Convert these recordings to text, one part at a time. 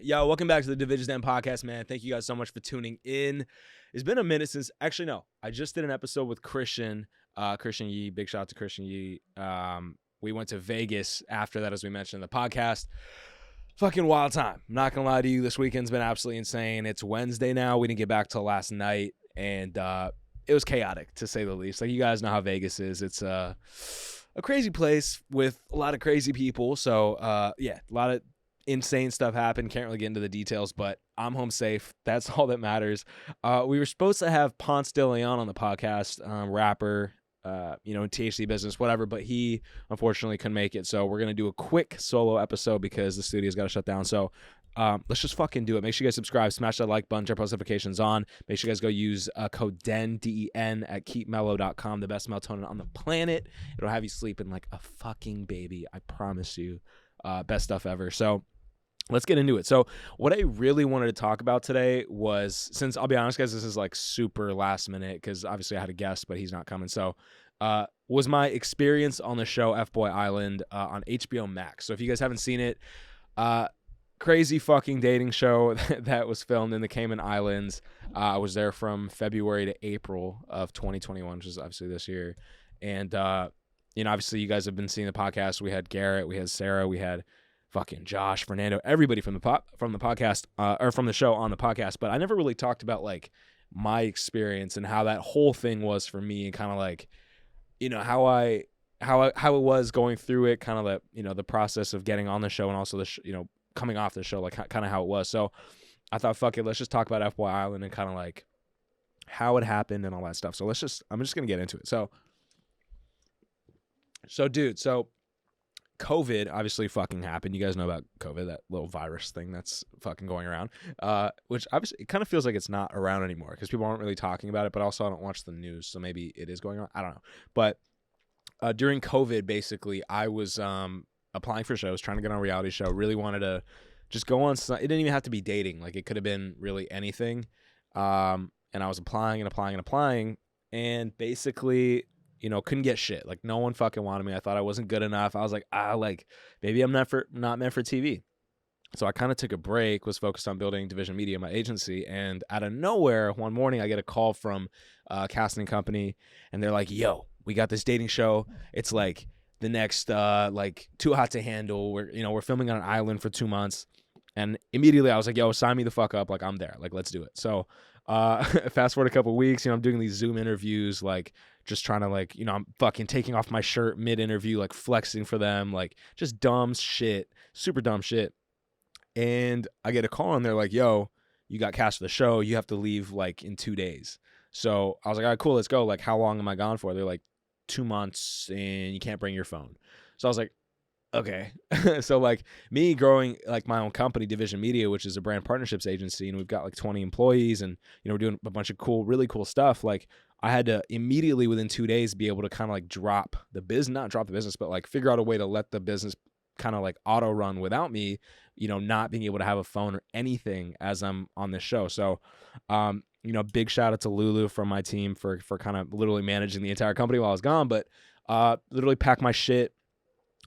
Yo, welcome back to the Divij podcast, man. Thank you guys so much for tuning in. It's been a minute since, actually, no, I just did an episode with Christian Yee. Big shout out to Christian Yee. We went to Vegas after that, as we mentioned in the podcast. Fucking wild time. I'm not going to lie to you. This weekend's been absolutely insane. It's Wednesday now. We didn't get back till last night, and it was chaotic, to say the least. Like, you guys know how Vegas is. It's a crazy place with a lot of crazy people. So, yeah, a lot of insane stuff happened. Can't really get into the details, but I'm home safe. That's all that matters. We were supposed to have Ponce de Leon on the podcast, rapper, THC business, whatever, but he unfortunately couldn't make it. So we're going to do a quick solo episode because the studio's got to shut down. So let's just fucking do it. Make sure you guys subscribe, smash that like button, turn post notifications on. Make sure you guys go use code DEN, D-E-N, at keepmellow.com, the best melatonin on the planet. It'll have you sleeping like a fucking baby. I promise you. Best stuff ever. So let's get into it. So what I really wanted to talk about today was, since I'll be honest, guys, this is like super last minute because obviously I had a guest, but he's not coming. So was my experience on the show FBOY Island on HBO Max. So if you guys haven't seen it, crazy fucking dating show that was filmed in the Cayman Islands. I was there from February to April of 2021, which is obviously this year. And, obviously you guys have been seeing the podcast. We had Garrett, we had Sarah, we had fucking Josh, Fernando, everybody from the podcast, or from the show on the podcast. But I never really talked about like my experience and how that whole thing was for me, and kind of like, how it was going through it, kind of the process of getting on the show, and also the coming off the show, like kind of how it was. So I thought, fuck it, let's just talk about FBOY Island and kind of like how it happened and all that stuff. So I'm just gonna get into it. So COVID obviously fucking happened. You guys know about COVID, that little virus thing that's fucking going around, which obviously it kind of feels like it's not around anymore because people aren't really talking about it, but also I don't watch the news, so maybe it is going on. I don't know. But during COVID, basically, I was applying for shows, trying to get on a reality show, really wanted to just go on. It didn't even have to be dating. Like, it could have been really anything. And I was applying, and basically, couldn't get shit. Like, no one fucking wanted me. I thought I wasn't good enough. I was like, maybe I'm not meant for TV. So I kind of took a break, was focused on building Division Media, my agency. And out of nowhere, one morning, I get a call from a casting company, and they're like, yo, we got this dating show. It's like the next, Too Hot to Handle. We're filming on an island for 2 months. And immediately I was like, yo, sign me the fuck up. Like, I'm there. Like, let's do it. So fast forward a couple of weeks, I'm doing these Zoom interviews, like just trying to I'm fucking taking off my shirt mid-interview, like flexing for them, like just dumb shit, super dumb shit. And I get a call and they're like, yo, you got cast for the show. You have to leave like in 2 days. So I was like, all right, cool, let's go. Like, how long am I gone for? They're like 2 months and you can't bring your phone. So I was like, okay. So like me growing like my own company, Division Media, which is a brand partnerships agency, and we've got like 20 employees, and we're doing a bunch of really cool stuff. Like, I had to immediately within 2 days be able to kind of like not drop the business, but like figure out a way to let the business kind of like auto run without me, not being able to have a phone or anything as I'm on this show. So, big shout out to Lulu from my team for kind of literally managing the entire company while I was gone, but literally pack my shit,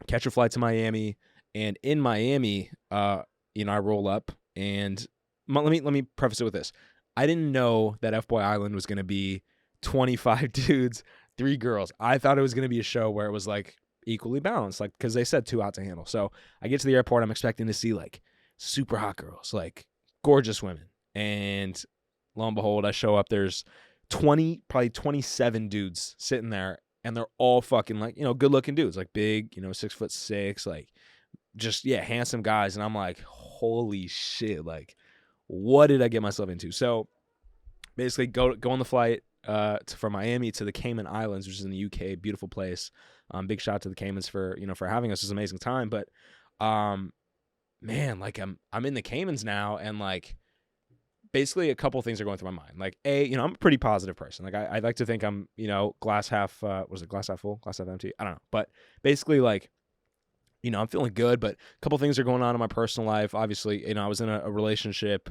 catch a flight to Miami, and in Miami, I roll up, and let me preface it with this. I didn't know that FBOY Island was going to be 25 dudes, 3 girls. I thought it was going to be a show where it was like equally balanced, like, because they said 2 Hot to Handle. So I get to the airport, I'm expecting to see like super hot girls, like gorgeous women, and lo and behold, I show up, there's probably 27 dudes sitting there, and they're all fucking like, good looking dudes, like big, 6'6", like just, yeah, handsome guys. And I'm like, holy shit, like, what did I get myself into? So basically go on the flight from Miami to the Cayman Islands, which is in the UK, beautiful place. Big shout out to the Caymans for having us. It was an amazing time. But man, like I'm in the Caymans now, and like basically a couple things are going through my mind. Like, I'm a pretty positive person. Like, I like to think I'm, glass half, was it glass half full, glass half empty? I don't know. But basically, like, I'm feeling good, but a couple things are going on in my personal life. Obviously, I was in a relationship,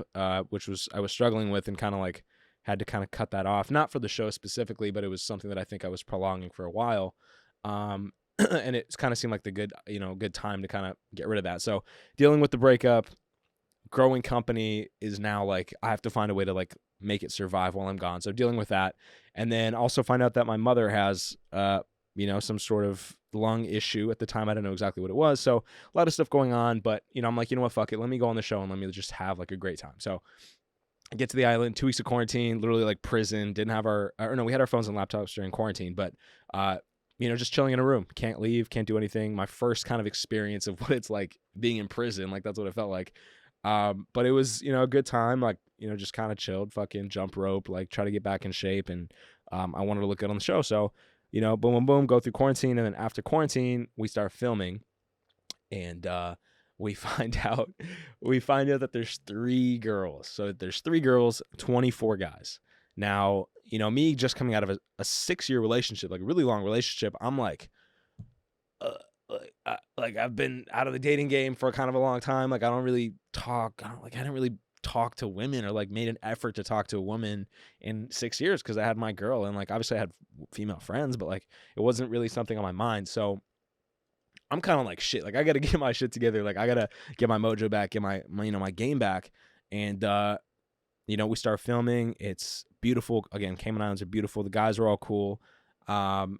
which I was struggling with, and kind of like had to kind of cut that off. Not for the show specifically, but it was something that I think I was prolonging for a while. And it kind of seemed like the good time to kind of get rid of that. So dealing with the breakup, growing company is now like I have to find a way to like make it survive while I'm gone. So dealing with that, and then also find out that my mother has some sort of lung issue. At the time, I didn't know exactly what it was. So a lot of stuff going on, but I'm like, you know what, fuck it. Let me go on the show and let me just have like a great time. So I get to the island, 2 weeks of quarantine, literally like prison. Didn't have we had our phones and laptops during quarantine, but just chilling in a room. Can't leave, can't do anything. My first kind of experience of what it's like being in prison. Like that's what it felt like. But it was, a good time. Like, just kind of chilled, fucking jump rope, like try to get back in shape. And I wanted to look good on the show. So, boom, boom, boom, go through quarantine. And then after quarantine, we start filming. And we find out that there's 3 girls. So there's 3 girls, 24 guys. Now, me just coming out of a 6-year relationship, like a really long relationship, I'm like, I've been out of the dating game for kind of a long time. Like I don't really talk. I didn't really talk to women or like made an effort to talk to a woman in 6 years because I had my girl, and like obviously I had female friends, but like it wasn't really something on my mind. So I'm kind of like shit. Like I got to get my shit together. Like I got to get my mojo back, get my game back. And we start filming. It's beautiful. Again, Cayman Islands are beautiful. The guys are all cool. And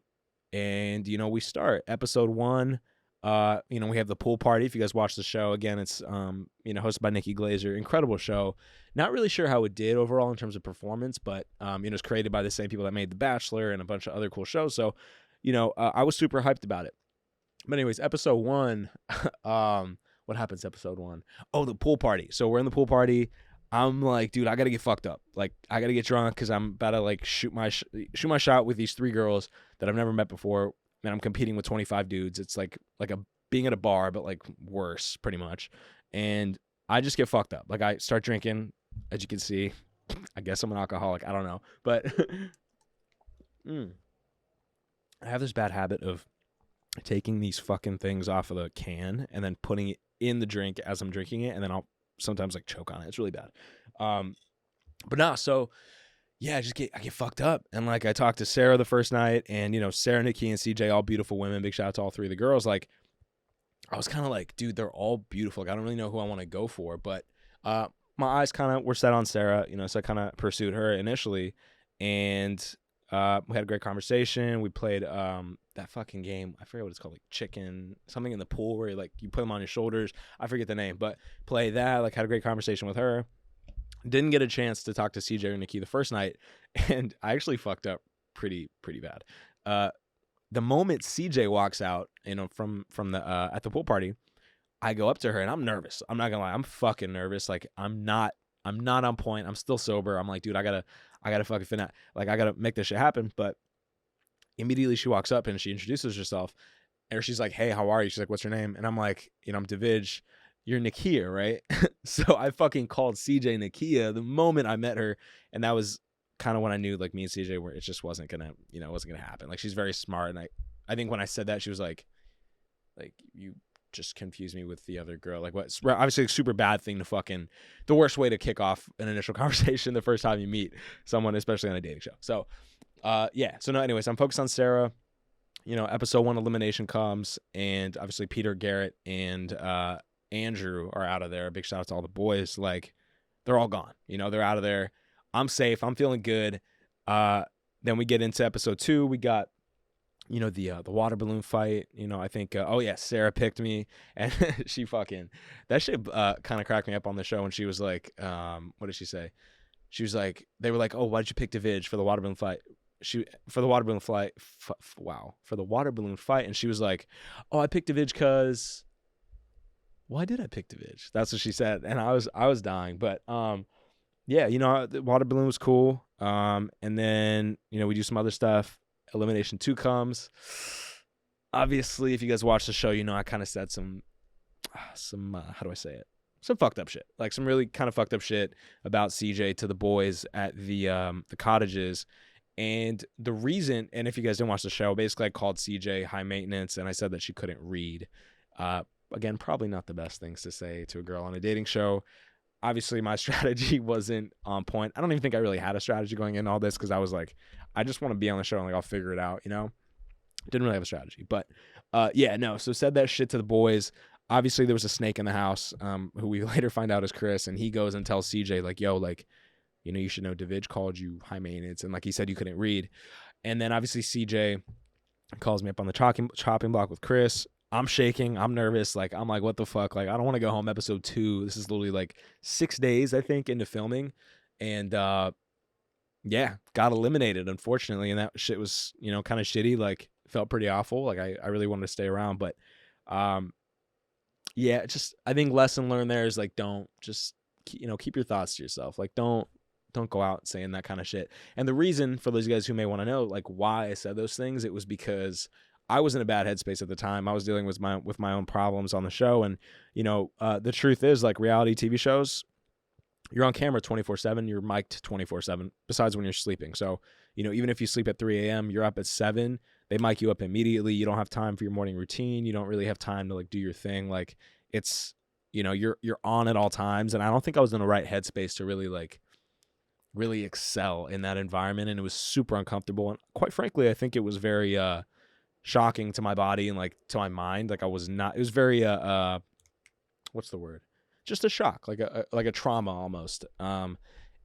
we start episode 1. We have the pool party. If you guys watch the show, again, it's hosted by Nikki Glaser. Incredible show. Not really sure how it did overall in terms of performance, but it's created by the same people that made The Bachelor and a bunch of other cool shows. So I was super hyped about it. But anyways, episode 1, what happens episode 1? Oh, the pool party. So we're in the pool party. I'm like, dude, I got to get fucked up. Like, I got to get drunk because I'm about to, like, shoot my shot with these 3 girls that I've never met before. And I'm competing with 25 dudes. It's like being at a bar, but, like, worse, pretty much. And I just get fucked up. Like, I start drinking, as you can see. I guess I'm an alcoholic. I don't know. But I have this bad habit of taking these fucking things off of the can and then putting it in the drink as I'm drinking it, and then I'll sometimes like choke on it. It's really bad. But no, so yeah, I get fucked up. And like I talked to Sarah the first night, and Sarah, Nikki, and CJ, all beautiful women. Big shout out to all 3 of the girls. Like I was kind of like, dude, they're all beautiful. Like, I don't really know who I want to go for, but my eyes kind of were set on Sarah, so I kind of pursued her initially, and we had a great conversation. We played that fucking game. I forget what it's called, like chicken, something in the pool where you put them on your shoulders. I forget the name, but play that. Like had a great conversation with her. Didn't get a chance to talk to CJ or Nikki the first night, and I actually fucked up pretty bad. The moment CJ walks out, from the at the pool party, I go up to her and I'm nervous. I'm not gonna lie, I'm fucking nervous. Like I'm not on point. I'm still sober. I'm like, dude, I gotta fucking fin out. Like I gotta make this shit happen. But immediately she walks up and she introduces herself, and she's like, hey, how are you? She's like, what's your name? And I'm like, I'm Divij. You're Nakia, right? So I fucking called CJ Nakia the moment I met her, and that was kind of when I knew like me and CJ were, it just wasn't gonna happen. Like she's very smart, and I think when I said that, she was like you just confused me with the other girl. Like what? Obviously a super bad thing to fucking, the worst way to kick off an initial conversation the first time you meet someone, especially on a dating show. So yeah. So no, anyways, I'm focused on Sarah. Episode 1 elimination comes, and obviously Peter, Garrett, and Andrew are out of there. Big shout out to all the boys. Like they're all gone. They're out of there. I'm safe. I'm feeling good. Then we get into episode 2. We got the water balloon fight. I think Sarah picked me, and she fucking, that shit kind of cracked me up on the show when she was like, what did she say? She was like, they were like, oh, why did you pick Divij for the water balloon fight? For the water balloon fight, and she was like, oh, I picked Divij because, why did I pick Divij? That's what she said, and I was dying. But yeah, the water balloon was cool. And then we do some other stuff. Elimination 2 comes. Obviously, if you guys watch the show, I kind of said some how do I say it? Some fucked up shit. Like some really kind of fucked up shit about CJ to the boys at the cottages. And the reason, and if you guys didn't watch the show, basically I called CJ high maintenance, and I said that she couldn't read. Again, probably not the best things to say to a girl on a dating show. Obviously, my strategy wasn't on point. I don't even think I really had a strategy going in all this, because I was like, I just want to be on the show and like I'll figure it out, Didn't really have a strategy. But yeah, no. So said that shit to the boys. obviously there was a snake in the house, who we later find out is Chris, and he goes and tells CJ, like, yo, like, you should know Divij called you high maintenance, and like he said you couldn't read. And then obviously CJ calls me up on the chopping block with Chris. I'm shaking. I'm nervous. Like, I'm like, what the fuck? Like, I don't want to go home. Episode 2. This is literally like 6 days, I think, into filming. And yeah, got eliminated, unfortunately. And that shit was, kind of shitty. Like, felt pretty awful. Like, I really wanted to stay around. But yeah, just, I think lesson learned there is like, don't just, keep your thoughts to yourself. Like, don't go out saying that kind of shit. And the reason, for those guys who may want to know, like, why I said those things, it was because I was in a bad headspace at the time. I was dealing with my own problems on the show. And, the truth is, like, reality TV shows, you're on camera 24/7, you're mic'd 24/7, besides when you're sleeping. So, even if you sleep at 3 a.m., you're up at 7, they mic you up immediately. You don't have time for your morning routine. You don't really have time to, like, do your thing. Like, it's, you're on at all times. And I don't think I was in the right headspace to really excel in that environment. And it was super uncomfortable. And quite frankly, I think it was very shocking to my body and, like, to my mind. Like, it was very what's the word? Just a shock, like a trauma almost.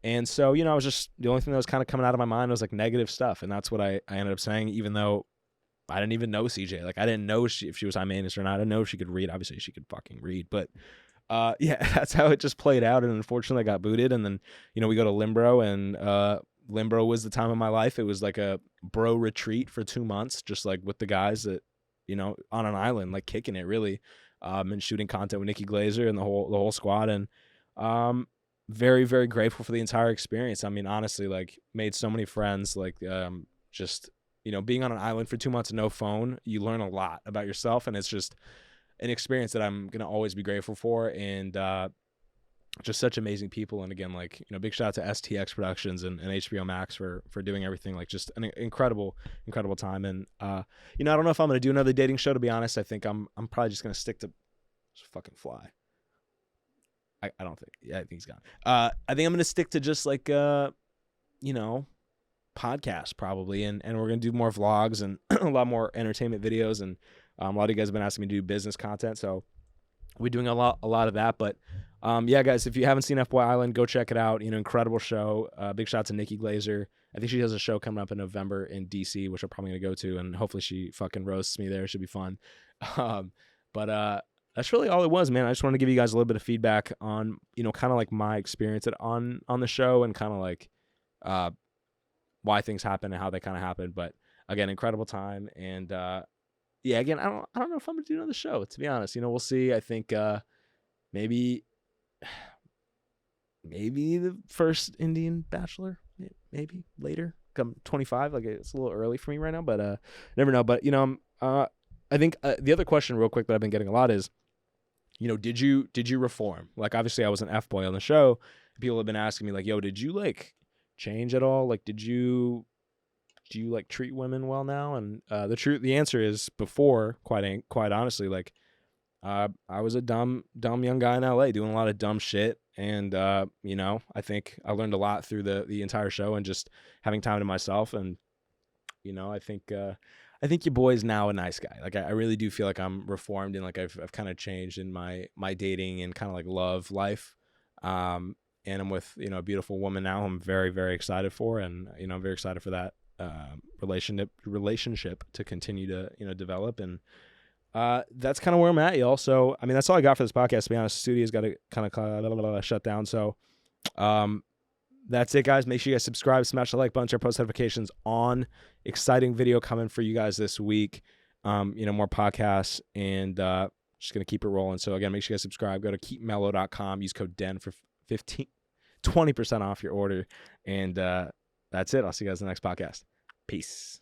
And so, I was just, the only thing that was kind of coming out of my mind was, like, negative stuff. And that's what I ended up saying, even though I didn't even know CJ. Like, I didn't know if she was high maintenance or not. I didn't know if she could read. Obviously she could fucking read, but yeah, that's how it just played out. And unfortunately I got booted. And then, we go to Limbro, and Limbro was the time of my life. It was like a bro retreat for 2 months, just like with the guys that, on an island, like, kicking it really, and shooting content with Nikki Glaser and the whole squad. And very, very grateful for the entire experience. I mean, honestly, like, made so many friends, like, just, being on an island for 2 months and no phone, you learn a lot about yourself. And it's just an experience that I'm going to always be grateful for. And just such amazing people. And again, like, big shout out to STX Productions and HBO Max for doing everything. Like, just an incredible time. And I don't know if I'm going to do another dating show, to be honest. I think I'm probably just going to stick to fucking fly. I don't think, yeah, I think he's gone. I think I'm going to stick to just, like, podcast probably. And we're going to do more vlogs and a lot more entertainment videos. And a lot of you guys have been asking me to do business content. So we're doing a lot of that. But yeah, guys, if you haven't seen FBOY Island, go check it out. Incredible show. Big shout out to Nikki Glaser. I think she has a show coming up in November in DC, which I'm probably going to go to, and hopefully she fucking roasts me there. It should be fun. But that's really all it was, man. I just wanted to give you guys a little bit of feedback on, kind of like my experience on the show, and kind of like why things happen and how they kind of happen. But again, incredible time. And yeah, again, I don't know if I'm going to do another show, to be honest. We'll see. I think maybe the first Indian Bachelor, maybe later, come 25. Like, it's a little early for me right now, but never know. But I think the other question real quick that I've been getting a lot is, did you reform? Like, obviously I was an F-boy on the show. People have been asking me, like, yo, did you, like, change at all? Like, do you like treat women well now? And the answer is, before, quite honestly, like, I was a dumb young guy in LA doing a lot of dumb shit. And, I think I learned a lot through the entire show, and just having time to myself. And, I think your boy's now a nice guy. Like, I really do feel like I'm reformed, and, like, I've kind of changed in my dating and kind of, like, love life. And I'm with, a beautiful woman now. I'm very, very excited for, and, I'm very excited for that relationship to continue to, develop. And that's kind of where I'm at, y'all. So, I mean, that's all I got for this podcast, to be honest. The studio's got to kind of shut down. So, that's it, guys. Make sure you guys subscribe, smash the like button, turn post notifications on. Exciting video coming for you guys this week. More podcasts, and just going to keep it rolling. So again, make sure you guys subscribe. Go to keepmellow.com. Use code DEN for 20% off your order. And that's it. I'll see you guys in the next podcast. Peace.